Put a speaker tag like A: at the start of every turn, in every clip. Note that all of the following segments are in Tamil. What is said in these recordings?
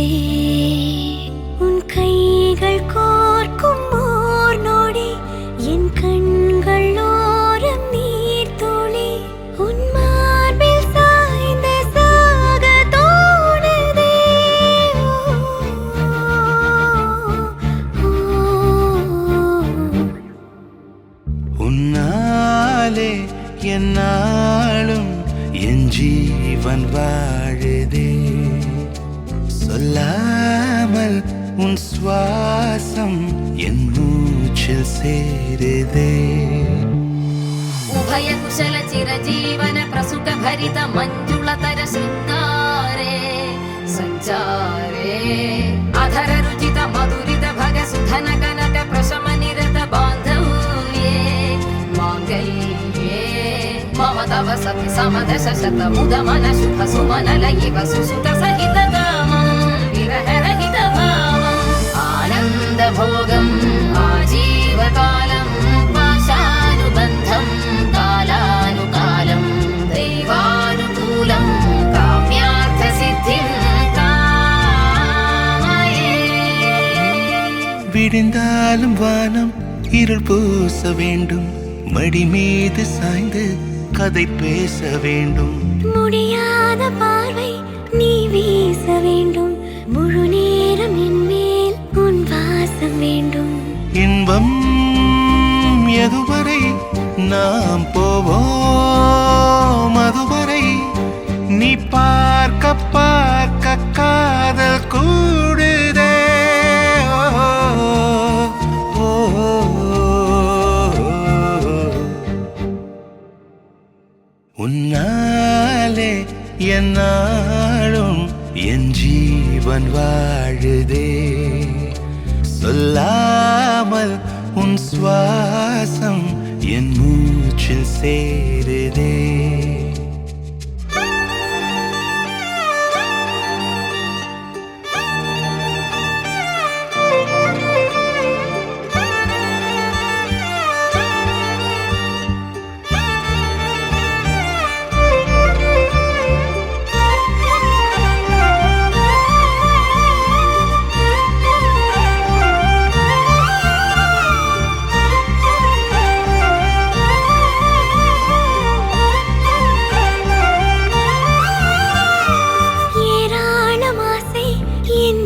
A: சேருதே. உன் கைகள் கோர்க்கும் ஓர் நொடி என் கண்கள் ஓரம் நீர் துளி உன் மார்பில் சாய்ந்த சாக தோணுதே.
B: உன்னாலே என்னாலும் என் ஜீவன் வாழுதே. சொல்லாமல் உன் சுவாசம் என் மூச்சில் சேருதே.
C: उभय कुशल चिरजीवन प्रसुख भरित मञ्जुलतर शृङ्गारे सञ्चारे अधर रुचित मधुरित भग सुधन कनक प्रशम निरत बान्धव्ये माङ्गल्ये मम तव सति समदश शत मुद मन शुभ सुमन लयिव सुसुत सहित कामं विरह रहित भावम् आनन्द भोगम् आजीवकालं पाशानुबन्धं कालानुकालं दैवानुकूलं काम्यार्थसिद्धिं कामये.
B: விடிந்தாலும் வானம் இருள் பூச வேண்டும். மடி மீது சாய்ந்து கதை பேச வேண்டும்.
A: முடியாத பார்வை நீ வீச வேண்டும். முழு நேரம் என் மேல் உன் வாசம் வேண்டும்.
B: இன்பம் எதுவரை நாம் போவோம் அதுவரை நீ பார்க்க பார்க்க காதல் கூடுதே. ஓ, உன்னாலே என்னாலும் என் ஜீவன் வாழுதே. சொல்லாமல் உன் சுவாசம் என் மூச்சில் சேருதே.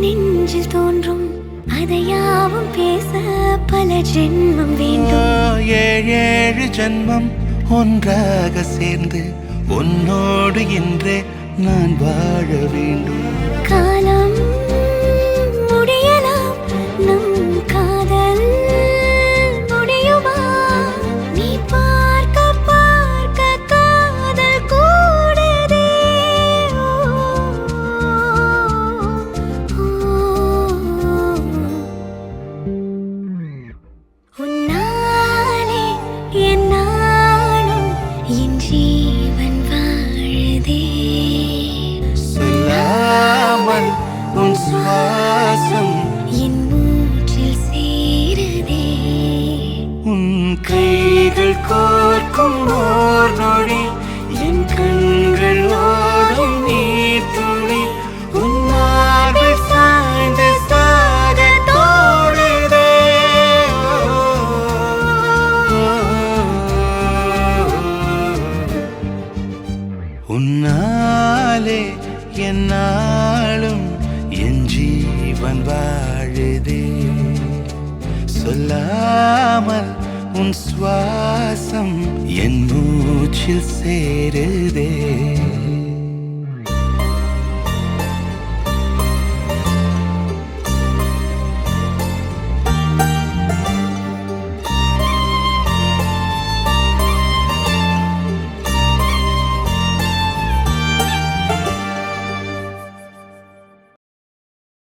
A: நெஞ்சில் தோன்றும் அதையாவும் பேச பல ஜென்மம் வேண்டும்.
B: ஏழு ஜென்மம் ஒன்றாக சேர்ந்து உன்னோடு இன்றே நான் வாழ வேண்டும்.
A: காலம் முடியலாம் நம் காதல் முடியுமா? நீ பார்க்க பார்க்க காதல் கூடுதே. உன்னாலே என்னாலும் என் ஜீவன் வாழுதே.
B: சொல்லாமல் உன் சுவாசம்
A: என் மூச்சில் சேருதே.
B: உன் கைகள் கோர்க்கும் ஓர் நொடி என் கண்கள் ஓடும் நீர் துளி உன் மார்பில் சாய்ந்து சாக தோணுதே. உன்னாலே என்னாலும் என் ஜீவன் வாழுதே. சொல்லாமல் உன் சுவாசம் என் மூச்சில் சேருதே.